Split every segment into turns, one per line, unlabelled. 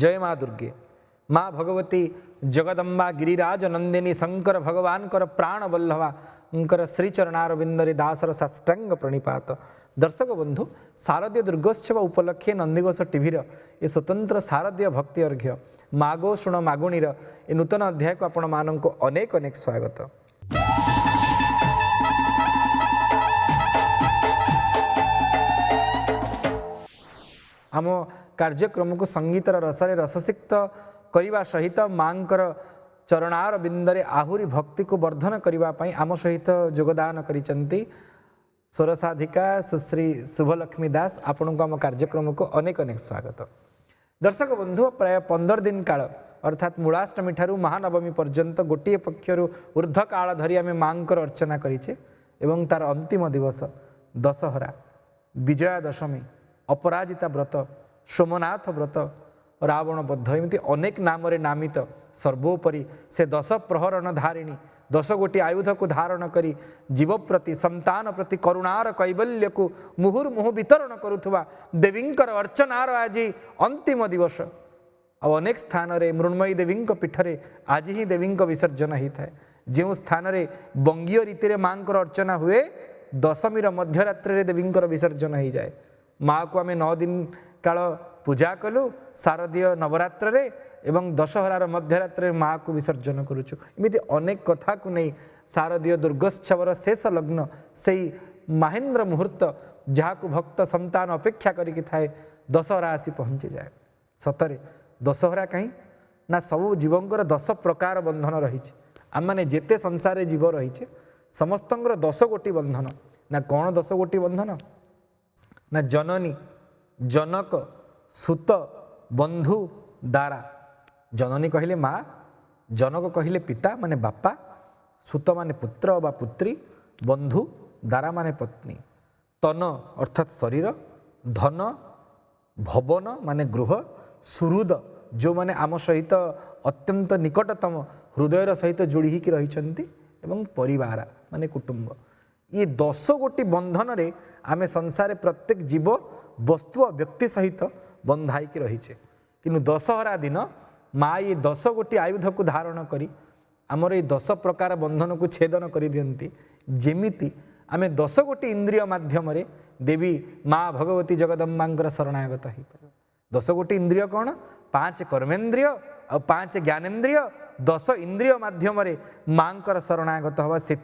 जय माँ दुर्गे। माँ भगवती जगदम्बा गिरिराज नंदिनी शंकर भगवान कर प्राण वल्लभा श्रीचरणार बिंदरे दासर साष्टांग प्रणिपात। दर्शक बंधु शारदीय दुर्गोत्सव उपलक्षे नंदीघोष टीवी ये स्वतंत्र शारदीय भक्ति अर्घ्य मागो शुण मागुणीर ए नूतन अध्याय को आपण मानक अनेक अनेक स्वागत। आम कार्यक्रम को संगीतर रसरे रससिक्त करने सहित मांकर चरणार बिंदरे आहुरी भक्ति को वर्धन करने आम सहित योगदान करिसेंती स्वरसाधिका सुश्री शुभलक्ष्मी दास। आपण को आम कार्यक्रम को अनेक अनेक स्वागत। दर्शक बंधु प्राय 15 दिन काल अर्थात मूलाष्टमी ठारू महानवमी पर्यंत गोटे पक्षर ऊर्ध काल धरी आम मांकर अर्चना करिचे एवं तार अंतिम दिवस दशहरा विजया दशमी अपराजिता व्रत सोमनाथ व्रत रावण बद्ध एमती अनेक नाम नामित सर्वोपरि से 10 प्रहरण धारिणी 10 गोटी आयुध को धारण करी जीव प्रति संतान प्रति करुणार कैवल्य को मुहुर्मुह वितरण करुवा देवींकर अर्चनार आज अंतिम दिवस। आ अनेक स्थान रे मृण्मयी देवी पीठरे आज ही देवी विसर्जन होता है। जो स्थान रे बंगीय रीति माँ अर्चना हुए दशमी मध्यरात्रि देवींकर विसर्जन हो जाए। माँ को आम 9 दिन काल पूजा कलु शारदीय नवरात्र रे एवं दशहरार मध्यरात्रि माँ को विसर्जन करुचु। एमती अनेक कथा को नहीं शारदीय दुर्गोत्सवर शेष लग्न से महेंद्र मुहूर्त जहाँ को भक्त संतान अपेक्षा करिकी थाए दशहरा आसी पहुँची जाए। सतरे दशहरा कहीं ना सब जीवंकर 10 प्रकार बंधन रही आम मैंने जेते संसार जीव रही समस्तंकर 10 गोटी बंधन ना कौन 10 गोटी बंधन ना जननी जनक सुत बंधु दारा। जननी कहले माँ जनक कहले पिता माने बापा सुत माने पुत्र बा पुत्री बंधु दारा माने पत्नी तन अर्थात शरीर धन भवन माने गृह सुहृद जो माने आम सहित अत्यंत निकटतम हृदयर सहित जोड़ी ही रही एवं परिवार माने कुटुंब। ये 10 गोटी बंधन रे आमे संसार प्रत्येक जीव वस्तु व्यक्ति सहित बंधाई की रहीचे। किंतु दशहरा दिन माँ ये 10 गोटी आयुध को धारण करी आमर ये 10 प्रकार बंधन को छेदन कर दियंती जेमिति आमे 10 गोटी इंद्रिय माध्यम देवी माँ भगवती जगदम्बांकर शरणागत हो पार। 10 गोटी इंद्रिय कौन 5 कर्मेन्द्रिय और 5 ज्ञानेन्द्रिय 10 इंद्रिय माध्यम माँकर शरणागत हवा। से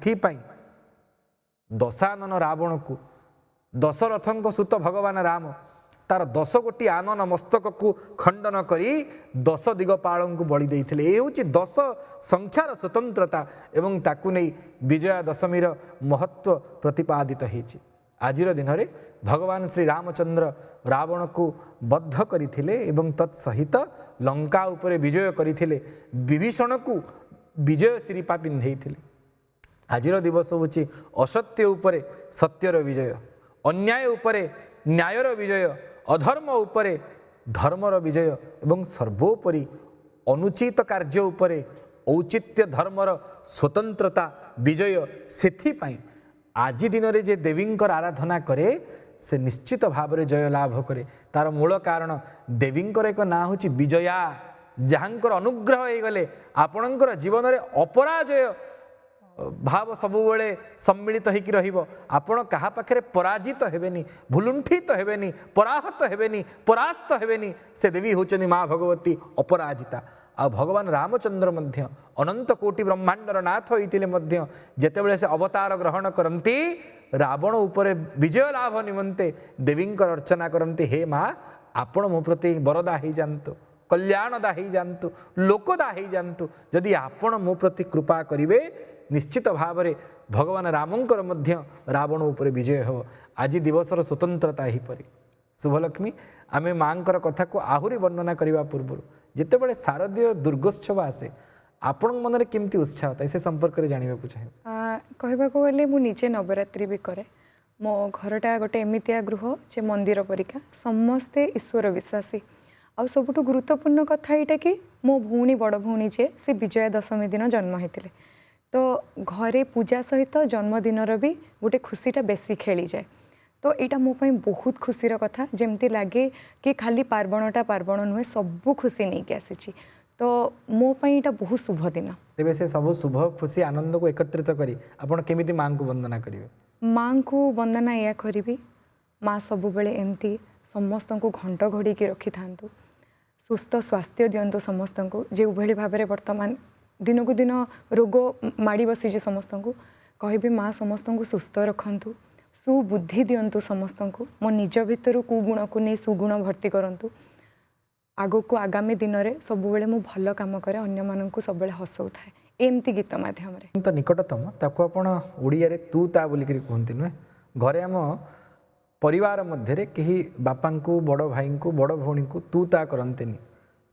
दशानन रावण को दशरथन को सुत भगवान राम तार 10 गोटी आनन मस्तक को खंडन करी 10 दिगपाल को बलि देइथिले। ए होची 10 संख्यार स्वतंत्रता एवं ताकू नहीं विजया दशमीर महत्व प्रतिपादित होइछि। आजिर दिन में भगवान श्री रामचंद्र रावण को बद्ध करथिले एवं तत्सहित लंका उपरे विजय करथिले विभीषण को विजय श्रीपा पिंधेइथिले। आजिर दिवस होची असत्य उपरे सत्यर विजय अन्याय उपरे न्यायर विजय अधर्म उपरे धर्मर विजय एवं सर्वोपरि अनुचित कार्य उपरे औचित्य धर्मर स्वतंत्रता विजय। सेथिपाई आज दिन में जे देवींकर आराधना करे से निश्चित भाव में जय लाभ करे। तार मूल कारण देवींकर एक ना होची विजया जहाँकर अनुग्रह हो गले आपणकर जीवन में अपराजय भाव सबुबले सम्मिलित होकर रहिबो। आपण कहा पाखे पराजित हेबेनी भुलुंठित हेबेनी पराहत हेबेनी परास्त हेबेनी। से देवी होचनी माँ भगवती अपराजिता। आ भगवान रामचंद्र मध्य अनंत कोटि ब्रह्मांडर नाथ होइतिले मध्य जेतेबेले से अवतार ग्रहण करती रावण उपरे विजय लाभ निमंते देवींकर अर्चना करती हे माँ आपण मो प्रति वरदा ही जानतु कल्याणदा ही जानतु लोकदा ही जानतु। जदि आपण मो प्रति कृपा करिवे निश्चित भाव में भगवान रामंकर मध्य रावण उपरे विजय हो। आज दिवसर स्वतंत्रता ही परी। शुभलक्ष्मी आमे माँकर कथा को आहुरी वर्णना करने पूर्व जितेबाला शारदीय दुर्गोत्सव आसे आपण मन में केमती उत्साह था से संपर्क में जानवा चाहे
कहवा गले मुझे नवरात्रि भी करे मो घरटा गोटे एमतिया गृह जे मंदिर परिका समस्ते ईश्वर विश्वासी आ सबुठ गुरुत्वपूर्ण कथा यहाँ कि मो भौणी बड़ भौणी जे से विजया दशमी दिन जन्म होते तो घरे पूजा सहित जन्मदिनर भी गोटे खुशीटा बेसी खेली जाए। तो यहाँ मोपाई बहुत खुशीर कथा जमती लगे कि खाली पार्वणटा पार्वण नुहे सबू खुशी नहीं कि आसी तो मोपाई यहाँ बहुत शुभ दिन।
तेबे से सब शुभ खुशी आनंद को एकत्रित करी आपण केमिति मां को वंदना करिवे?
माँ को वंदना या करी माँ सबुबले एमती समस्त को घंट घोड़ी रखि था सुस्थ स्वास्थ्य दिंतु समस्त को जो भाव में बर्तमान दिन को दिन रोग माड़ी बसी समस्त को कहि माँ समस्त को सुस्थ रखु सुबुद्धि दिंतु समस्त को मो निज भितर कुगुण को नहीं सुगुण भर्ती करूँ आग को आगामी दिन में सब मु भल कम करे अन्य मानक सब हसौ थाए एमती गीत मध्यम
तो निकटतम ताको आपण ओडिया रे तू ता बोली करी कहंती नुहे घरे आम परिवार मध्य कहीं बापा को बड़ भाई को बड़ भौणी को तू ता करंतिनी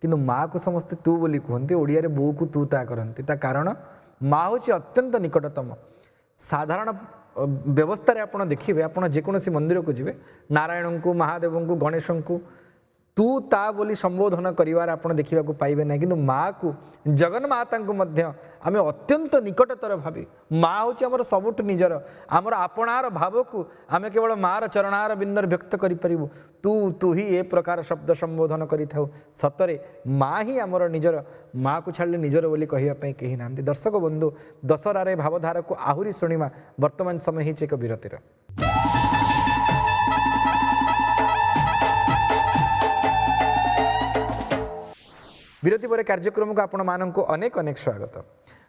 किंतु माँ को समस्ते तू बोली कहते ओडिया रे बो को तू ता करंती ता कारण माँ हूँ अत्यंत निकटतम साधारण व्यवस्था आपण देखिए आपण जेकोसी मंदिर को जिवे नारायण को महादेव को गणेश को तू ता बोली संबोधन करिवार आपण देखिबा को पाइबे ना किंतु माँ को जगन्माता को मध्य आमे अत्यंत निकटतर भावी माँ हूँ आमर सबुठ निजर आमर आपणार भाव को आमे केवल मार चरणार बिंदर व्यक्त करि परिबु तू तू ही ए प्रकार शब्द संबोधन करि थाउ सतरे माँ ही आमर निजर माँ को छाड़ले निजर बोली कहिबा पई केही नांती। दर्शक बंधु दशहरा रे भावधारा को आहुरी शुणिमा वर्तमान समय ही एक विरतिर। विरति पर कार्यक्रम को आपण मानक अनेक अनेक स्वागत।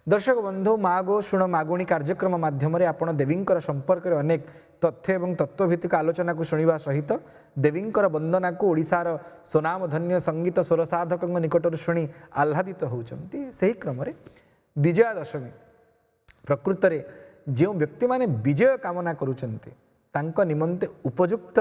दर्शक बंधु माँ गो शुण मागुणी कार्यक्रम माध्यम आपण देवींकर संपर्क में अनेक तथ्य एवं तत्वभित्तिक आलोचना को शुणा सहित देवींकर वंदना को ओडिशार स्वनामधन्य संगीत स्वर साधक निकटर शुणी आह्लादित होती। से क्रम विजया दशमी प्रकृत में जो व्यक्ति माने विजय कामना करुचंती तांको निमंते उपयुक्त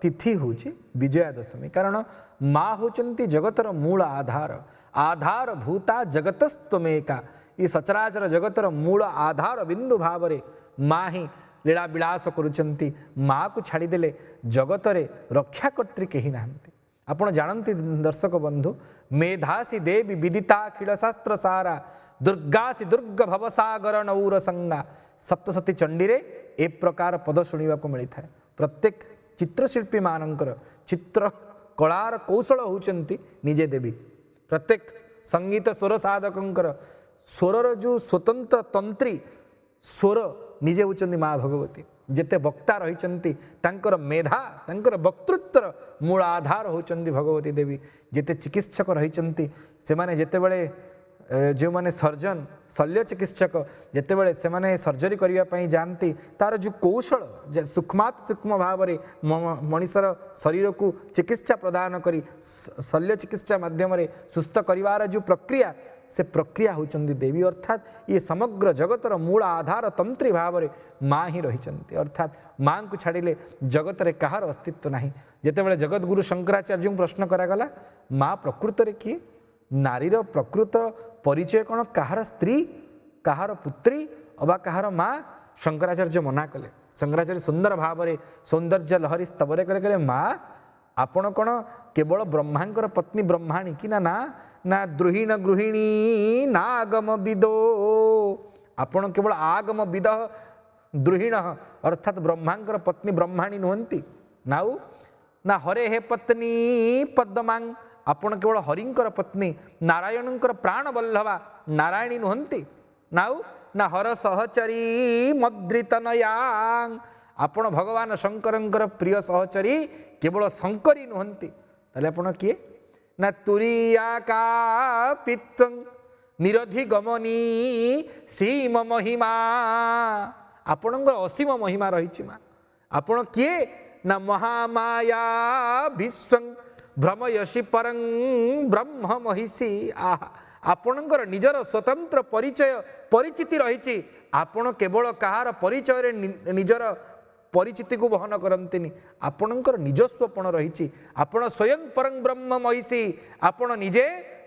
तिथि होची विजया दशमी कारण माँ होचंती जगतर मूल आधार आधार भूता जगतस्तमेका ये सचराचर जगतर मूल आधार बिंदु भाव में माँ ही लीला विलास करुचंती माँ को छाड़ीदेले जगतरे रक्षाकर्त्री कहीं नाहंती। आपण जानती दर्शक बंधु मेधासी देवी विदिता अखिल शास्त्र सारा दुर्गासी दुर्ग भवसागर नौर संज्ञा सप्तशती चंडी रे ए प्रकार पद शुणा को मिलता है। प्रत्येक चित्रशिल्पी मानकर चित्र कलार कौशल होचंती निजे देवी प्रत्येक संगीत स्वर साधकर स्वरर जो स्वतंत्र तंत्री स्वर निजे होचंती माँ भगवती जेते वक्ता रही तांकर मेधा तांकर वक्तृत्वर मूल आधार होचंती भगवती देवी जेते चिकित्सक रही से माने जेते बड़े जो माने सर्जन शल्य चिकित्सक जिते बड़े से माने सर्जरी करने जाती तार जो कौशल सूक्ष्मात सूक्ष्म भाव में मनीषर शरीर को चिकित्सा प्रदान करी शल्य चिकित्सा माध्यम सुस्थ करिवार जो प्रक्रिया से प्रक्रिया होचंदी देवी अर्थात ये समग्र जगतर मूल आधार तंत्री भाव में माँ ही रही अर्थात माँ को छाड़िले जगत रे कहार अस्तित्व नहीं। जितेबाला जगतगुरु शंकराचार्य प्रश्न करागला माँ प्रकृत रे किए नारीर प्रकृत परिचय कौन कहार स्त्री कहार पुत्री अबा कहार माँ शंकराचार्य मना कले। शंकराचार्य सुंदर भाव में सौंदर्य लहरी स्तवरे कले माँ आपण कौन केवल ब्रह्मांकर पत्नी ब्रह्माणी कि ना ना द्रुहीण गृहिणी ना आगम विदो आपण केवल आगम विद द्रुहीण अर्थात ब्रह्मांकर पत्नी ब्रह्माणी नुहंती नाउ ना हरे हे पत्नी पद्मांग आपण केवल हरिंकर पत्नी नारायणकर प्राण वल्लभा नारायणी नुहंती नाउ ना हर सहचरी मद्रितनयांग आपण भगवान शंकरंकर प्रिय सहचरी केवल शंकरी नुहंती ताले आपण किए ना तुरिया का पित्तं निरधि गमनी सीम महिमा आपणकर असीम महिमा रही माँ आपण किए ना महामाया विश्वं भ्रमयसी परं ब्रह्म महिषी आहा आपणकर निजर स्वतंत्र परिचय परिचिति रही आपण केवल कहार परिचय निजर परिचिति को बहन करंतिनी आपणकर निजस्वपण रही आपण स्वयं परं ब्रह्म महिषी आपण निजे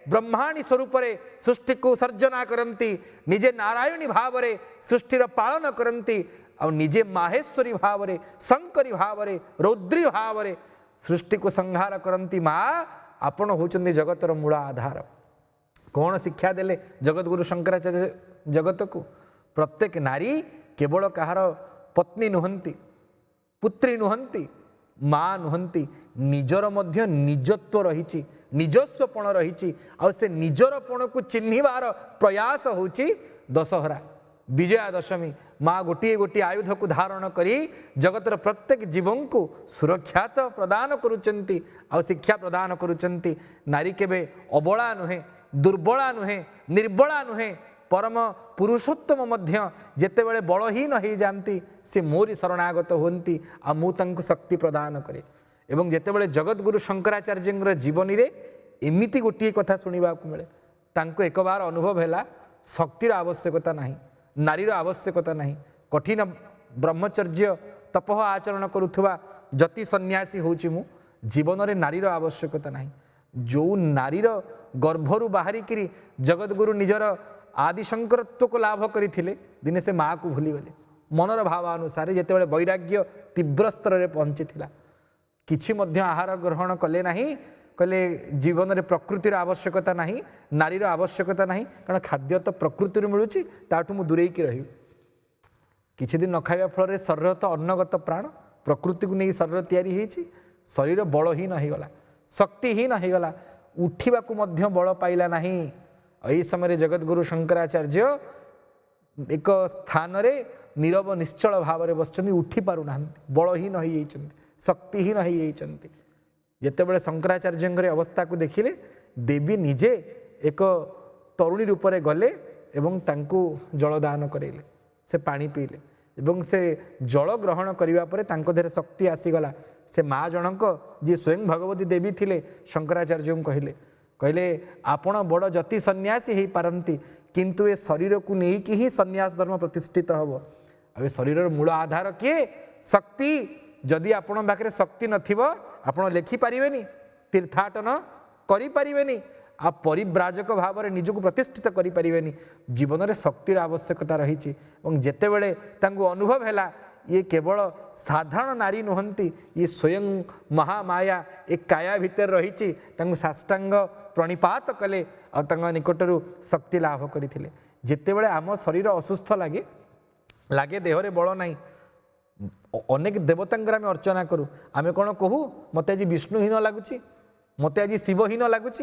ब्रह्माणी स्वरूप सृष्टि को सर्जना करती निजे नारायणी भाव में सृष्टिर पालन करती और निजे माहेश्वरी भाव में शंकरी भाव में रौद्री भाव में सृष्टि को संहार करती माँ आपण होचंदी जगतर मूल आधार। कौन शिक्षा देले जगतगुरु पुत्री नुहंती माँ नुहंती निजर मध्य निजत्व रही निजस्वपण रही से निजरपण को चिन्हवार प्रयास होची दशहरा विजया दशमी माँ गोटे गोटे आयुध को धारण करी जगतर प्रत्येक जीवन को सुरक्षा तो प्रदान करुचंती आ शिक्षा प्रदान करुचंती नारी केबे अबला नुहे दुर्बला नुहे निर्बला नुहे परम पुरुषोत्तम मध्य जेतेबेले बलहीन हो जाती से मोरी शरणागत होती आ मु तांको शक्ति प्रदान करे एवं जेतेबेले जगतगुरु शंकराचार्य जीवन रे एमिति गोटे कथा शुणा मिले तांको एक बार अनुभव है शक्तिर आवश्यकता नहीं नारीर आवश्यकता नहीं कठिन ब्रह्मचर्य तपह आचरण करुवा जति सन्यासी होची मु जीवन रे नारीर आवश्यकता नहीं जो नारीर गर्भरु बाहरिकी जगतगुरु निजर आदिशंकरत्व को लाभ करते दिने से माँ को भूली गले मनर भाव अनुसार जितेबाला वैराग्य तीव्र स्तर में पहुँची किछि मध्य आहार ग्रहण कले नहीं कहले जीवन में प्रकृतिर आवश्यकता नहीं नारीर आवश्यकता नहीं कारण खाद्य तो प्रकृति मिलूँ ताठू मु दूरे की रही किछि दिन न खाଇବା फल शरीर तो अन्नगत प्राण प्रकृति को नहीं शरीर तैयारी होती शरीर बलहीन हो गला शक्तिहीन हो गला उठा बल पाइला नहीं यही समय जगतगुरु शंकराचार्य एक स्थान रे नीरव निश्चल भाव में बस उठी पार ना बलहीन हो शक्तिहीन हो जितेबाला शंकराचार्य अवस्था को देखिले देवी निजे एक तरुणी रूप में गले एवं तांको जलदान करेले से पानी पीले एवं से जल ग्रहण करने पर देहरे शक्ति आसीगला से माँ जनक जी स्वयं भगवती देवी थिले शंकराचार्य कहले कहले आपण बड़ जति सन्यासी हो पारती किंतु ए शरीर को लेकिन ही सन्यास धर्म प्रतिष्ठित हम आ शरीर मूल आधार किए शक्ति जदि आपण पाखे शक्ति नथिबो आपण लेखिपारे तीर्थाटन करें आ परिव्राजक भाव में निजक प्रतिष्ठित करें जीवन में शक्तिर आवश्यकता रही जितेबले अनुभव है ये केवल साधारण नारी नुहंती ये स्वयं महामाया एक काया भितर रही साष्टांग प्रणिपात कले और निकटरू शक्ति लाभ करते जितेबले आम शरीर असुस्थ लगे लगे देहरे बल ना अनेक देवतांकर आम अर्चना करूँ आम कौन कहू मत आज विष्णुहीन लगुच मत आज शिवहीन लगुच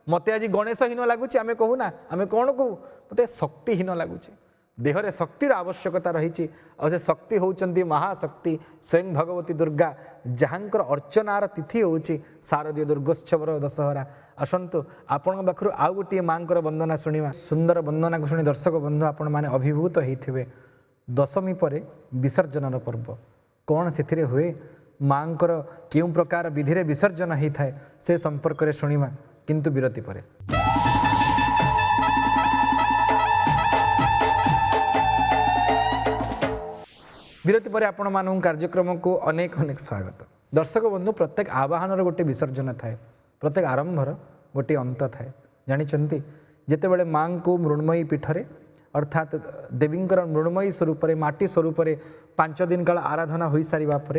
मत आज गणेशहीन लगुच आम कहू ना आम कौन कहू मत शक्तिहीन लगुच देहरे शक्तिर आवश्यकता रही और से शक्ति होउचंती महाशक्ति स्वयं भगवती दुर्गा जहाँकर अर्चनार तिथि होउची शारदीय दुर्गोत्सवर दशहरा आसतु आपण पाखु आउ गोटे माँ वंदना शुणा सुंदर वंदना को शुणी दर्शक बंधु आपण मैंने अभिभूत होते दशमी पर विसर्जन पर्व कौन से हुए माँ क्यों प्रकार विधि विसर्जन होता है से संपर्क में शुणा किंतु विरति पर विरति पर आपण मान कार्यक्रम को अनेक अनेक स्वागत दर्शक बंधु प्रत्येक आवाहन गोटे विसर्जन थाए प्रत्येक आरंभर गोटे अंत थाए जानी जितेबाला माँ को मृण्मयी पीठरे अर्थात देवींकर मृण्मयी स्वरूप माटी स्वरूप 5 दिन काल आराधना हो सारा पर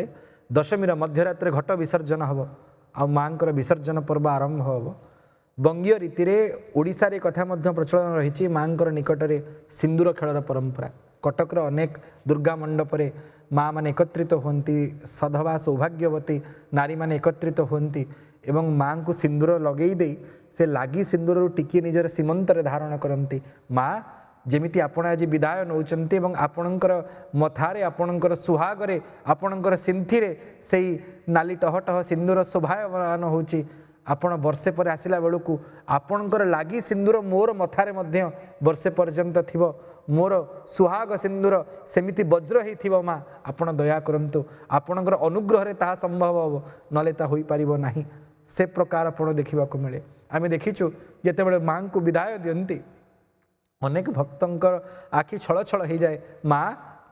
दशमी मध्यरात्रि घट विसर्जन हम आ माँ विसर्जन पर्व आरंभ हम बंगीय रीति ओडिशा रे कथा प्रचलन रही माँ निकटरे सिंदूर खेलर परंपरा कटकर अनेक दुर्गा मंडपरे माँ मैंने एकत्रित होती सधवा सौभाग्यवती नारी मैंने एकत्रित होती एवं माँ को सिंदूर लगे दे से लगी सिंदूर टिकी निजर सीमंतर धारण करती माँ जेमिति आपण आज विदाय नौचंती एवं आपणकर मथारे आपणकर सुहागरे आपणकर सिंथिरे से नाली टहटह सिंदूर शोभायमान होची आपण वर्षे पर आसिला बेलू आपणकर लागी सिंदूर मोर मथारे मध्य वर्षे पर्यंत थिबो मोर सुहाग सिंदूर सेमिति वज्र ही माँ आपण दया करंतु आपणकर अनुग्रह ताहा संभव हम नले ता होई परिबो नाही से प्रकार आपण देखा मिले आम देखीचु जितेबाला माँ को विदाय दियंती अनेक भक्तंकर आखि छल छल हो जाए माँ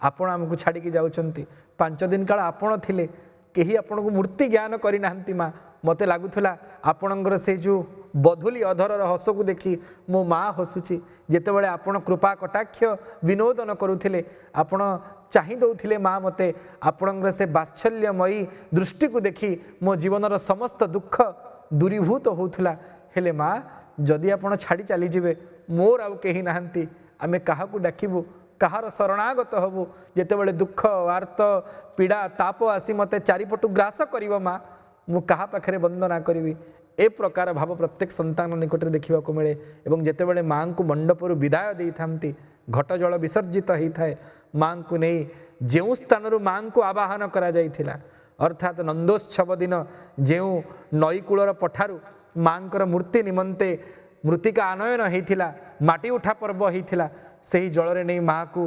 आपण आमको छाड़ी जाउछंती 5 दिन काल आपण थिले केही आपण को मूर्ति ज्ञान करना माँ मत लगुला आपणकर से जो बधुली अधरर हस को देखी मो माँ हसुची जितेबाला आपण कृपा कटाक्ष विनोदन करुले आपण चाही दौले माँ मते आपणकर से बात्सल्यमयी दृष्टि को देखी मो जीवनर समस्त दुख दूरीभूत होउथला हेले माँ जदि आपण छाड़ी चली जिवे मोर आउ कहीं नहांती आमे काहाकू डाकिबु କାହାର ଶରଣାଗତ ହବୁ ଯେତେବେଳେ ଦୁଃଖ ଆର୍ତ ପୀଡ଼ା ତାପ ଆସି ମୋତେ ଚାରିପଟୁ ଗ୍ରାସ କରିବ ମା ମୁଁ କାହା ପାଖରେ ବନ୍ଦନା କରିବି ଏ ପ୍ରକାର ଭାବ ପ୍ରତ୍ୟେକ ସନ୍ତାନ ନିକଟରେ ଦେଖିବାକୁ ମିଳେ ଏବଂ ଯେତେବେଳେ ମାଙ୍କୁ ମଣ୍ଡପରୁ ବିଦାୟ ଦେଇଥାନ୍ତି ଘଟ ଜଳ ବିସର୍ଜିତ ହୋଇଥାଏ ମାଙ୍କୁ ନେଇ ଯେଉଁ ସ୍ଥାନରୁ ମାଙ୍କୁ ଆବାହନ କରାଯାଇଥିଲା ଅର୍ଥାତ୍ ନନ୍ଦୋତ୍ସବ ଦିନ ଯେଉଁ ନଈକୂଳର ପଠାରୁ ମାଙ୍କର ମୂର୍ତ୍ତି ନିମନ୍ତେ ମୃତ୍ତିକା ଆନୟନ ହୋଇଥିଲା ମାଟି ଉଠା ପର୍ବ ହୋଇଥିଲା ସେହି ଜଳରେ ନେଇ ମାକୁ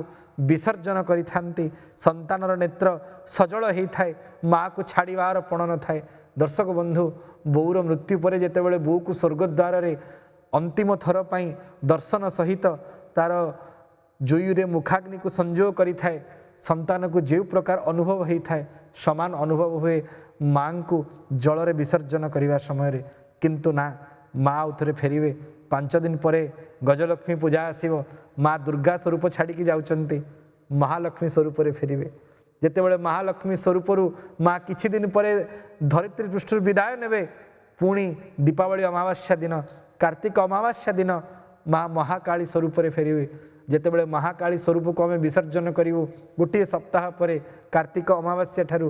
ବିସର୍ଜନ କରିଥାନ୍ତି ସନ୍ତାନର ନେତ୍ର ସଜଳ ହୋଇଥାଏ ମାକୁ ଛାଡ଼ିବାର ପଣ ନଥାଏ ଦର୍ଶକ ବନ୍ଧୁ ବୋଉର ମୃତ୍ୟୁ ପରେ ଯେତେବେଳେ ବୋଉକୁ ସ୍ୱର୍ଗଦ୍ୱାରରେ ଅନ୍ତିମ ଥର ପାଇଁ ଦର୍ଶନ ସହିତ ତାର ଜୁଇରେ ମୁଖାଗ୍ନିକୁ ସଂଯୋଗ କରିଥାଏ ସନ୍ତାନକୁ ଯେଉଁ ପ୍ରକାର ଅନୁଭବ ହୋଇଥାଏ ସମାନ ଅନୁଭବ ହୁଏ ମାଙ୍କୁ ଜଳରେ ବିସର୍ଜନ କରିବା ସମୟରେ କିନ୍ତୁ ନା ମା ଆଉ ଥରେ ଫେରିବେ 5 ଦିନ ପରେ ଗଜଲକ୍ଷ୍ମୀ ପୂଜା ଆସିବ ମା ଦୁର୍ଗା ସ୍ୱରୂପ ଛାଡ଼ିକି ଯାଉଛନ୍ତି ମହାଲକ୍ଷ୍ମୀ ସ୍ୱରୂପରେ ଫେରିବେ ଯେତେବେଳେ ମହାଲକ୍ଷ୍ମୀ ସ୍ୱରୂପରୁ ମା କିଛି ଦିନ ପରେ ଧରିତ୍ରୀ ପୃଷ୍ଠରୁ ବିଦାୟ ନେବେ ପୁଣି ଦୀପାବଳି ଅମାବାସ୍ୟା ଦିନ କାର୍ତ୍ତିକ ଅମାବାସ୍ୟା ଦିନ ମା ମହାକାଳୀ ସ୍ୱରୂପରେ ଫେରିବେ ଯେତେବେଳେ ମହାକାଳୀ ସ୍ୱରୂପକୁ ଆମେ ବିସର୍ଜନ କରିବୁ ଗୋଟିଏ ସପ୍ତାହ ପରେ କାର୍ତ୍ତିକ ଅମାବାସ୍ୟା ଠାରୁ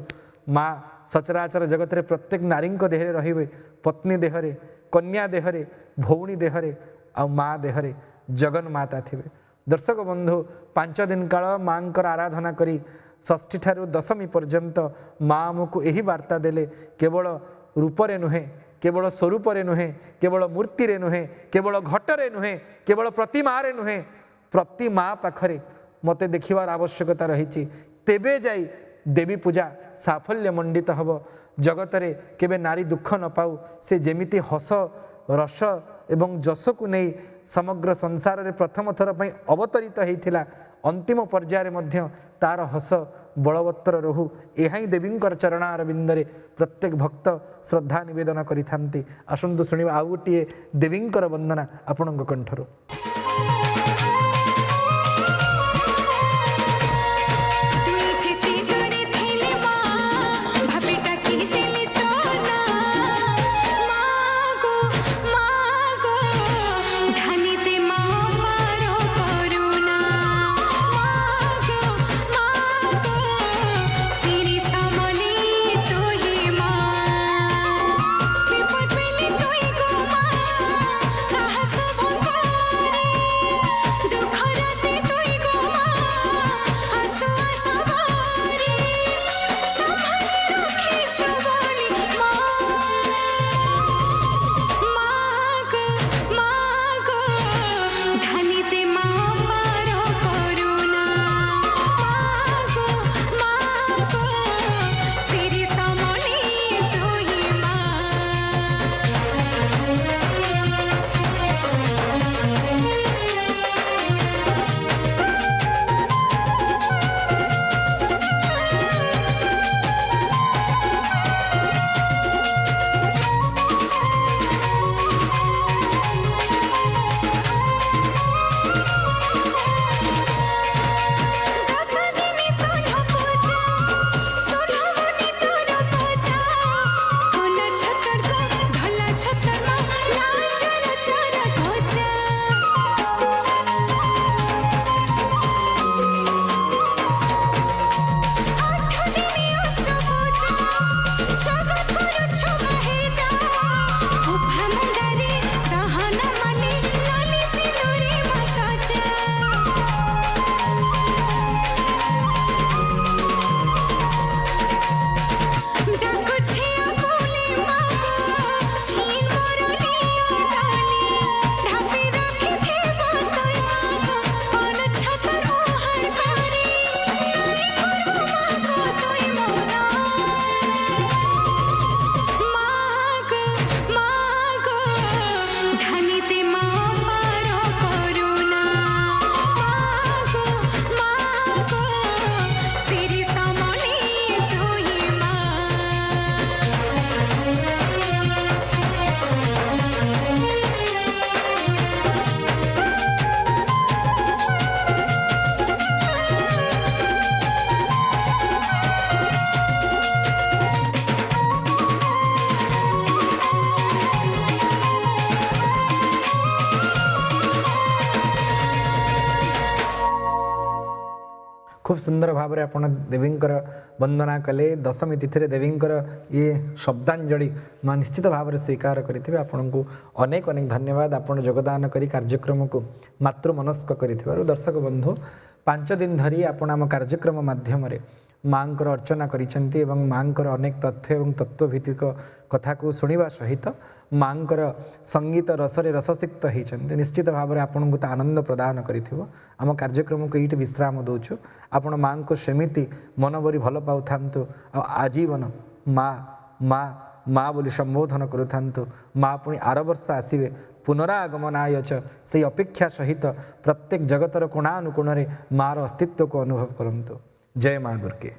ମା ସଚରାଚର ଜଗତରେ ପ୍ରତ୍ୟେକ ନାରୀଙ୍କ ଦେହରେ ରହିବେ ପତ୍ନୀ ଦେହରେ କନ୍ୟା ଦେହରେ ଭଉଣୀ ଦେହରେ ଆଉ ମା ଦେହରେ ଜଗନ୍ମାତା ଥିବେ ଦର୍ଶକ ବନ୍ଧୁ 5 ଦିନ କାଳ ମାଙ୍କର ଆରାଧନା କରି ଷଷ୍ଠୀ ଠାରୁ ଦଶମୀ ପର୍ଯ୍ୟନ୍ତ ମା ଆମକୁ ଏହି ବାର୍ତ୍ତା ଦେଲେ କେବଳ ରୂପରେ ନୁହେଁ କେବଳ ସ୍ୱରୂପରେ ନୁହେଁ କେବଳ ମୂର୍ତ୍ତିରେ ନୁହେଁ କେବଳ ଘଟରେ ନୁହେଁ କେବଳ ପ୍ରତିମାରେ ନୁହେଁ ପ୍ରତି ମା ପାଖରେ ମୋତେ ଦେଖିବାର ଆବଶ୍ୟକତା ରହିଛି ତେବେ ଯାଇ ଦେବୀ ପୂଜା ସାଫଲ୍ୟ ମଣ୍ଡିତ ହେବ ଜଗତରେ କେବେ ନାରୀ ଦୁଃଖ ନ ପାଉ ସେ ଯେମିତି ହସ ରସ ଏବଂ ଯଶକୁ ନେଇ ସମଗ୍ର ସଂସାରରେ ପ୍ରଥମ ଥର ପାଇଁ ଅବତରିତ ହୋଇଥିଲା ଅନ୍ତିମ ପର୍ଯ୍ୟାୟରେ ମଧ୍ୟ ତାର ହସ ବଳବତ୍ତର ରହୁ ଏହା ହିଁ ଦେବୀଙ୍କର ଚରଣାର ବିନ୍ଦରେ ପ୍ରତ୍ୟେକ ଭକ୍ତ ଶ୍ରଦ୍ଧା ନିବେଦନ କରିଥାନ୍ତି ଆସନ୍ତୁ ଶୁଣିବା ଆଉ ଗୋଟିଏ ଦେବୀଙ୍କର ବନ୍ଦନା ଆପଣଙ୍କ କଣ୍ଠରୁ
साहस
खूब सुंदर भाव में आपण देवींकर वंदना कले दशमी तिथि देवींकर ये शब्दांजलि निश्चित भाव में स्वीकार करेंगे। आपण को अनेक अनेक धन्यवाद आपण योगदान करी कार्यक्रम को मातृ मनस्क कर। दर्शक बंधु 5 दिन धरी आपण आम कार्यक्रम माध्यम माँकर अर्चना करिसेंती एवं माँकर अनेक तथ्य एवं तत्वभित्तिक कथा को सुनिबा सहित माँकर संगीत रसरे रससिक्त होती निश्चित भाव में आपन को आनंद प्रदान करिथिबो। आम कार्यक्रम को ये विश्राम दौचु। आपण माँ को सेमिति मन भरी भल पाऊ आजीवन माँ माँ माँ बोली संबोधन करूँ। माँ पुणी आर वर्ष आसवे पुनरागमनाय च से अपेक्षा सहित प्रत्येक जगतर कोणानुकोण माँ अस्तित्व को अनुभव करंतु। जय माँ दुर्गे।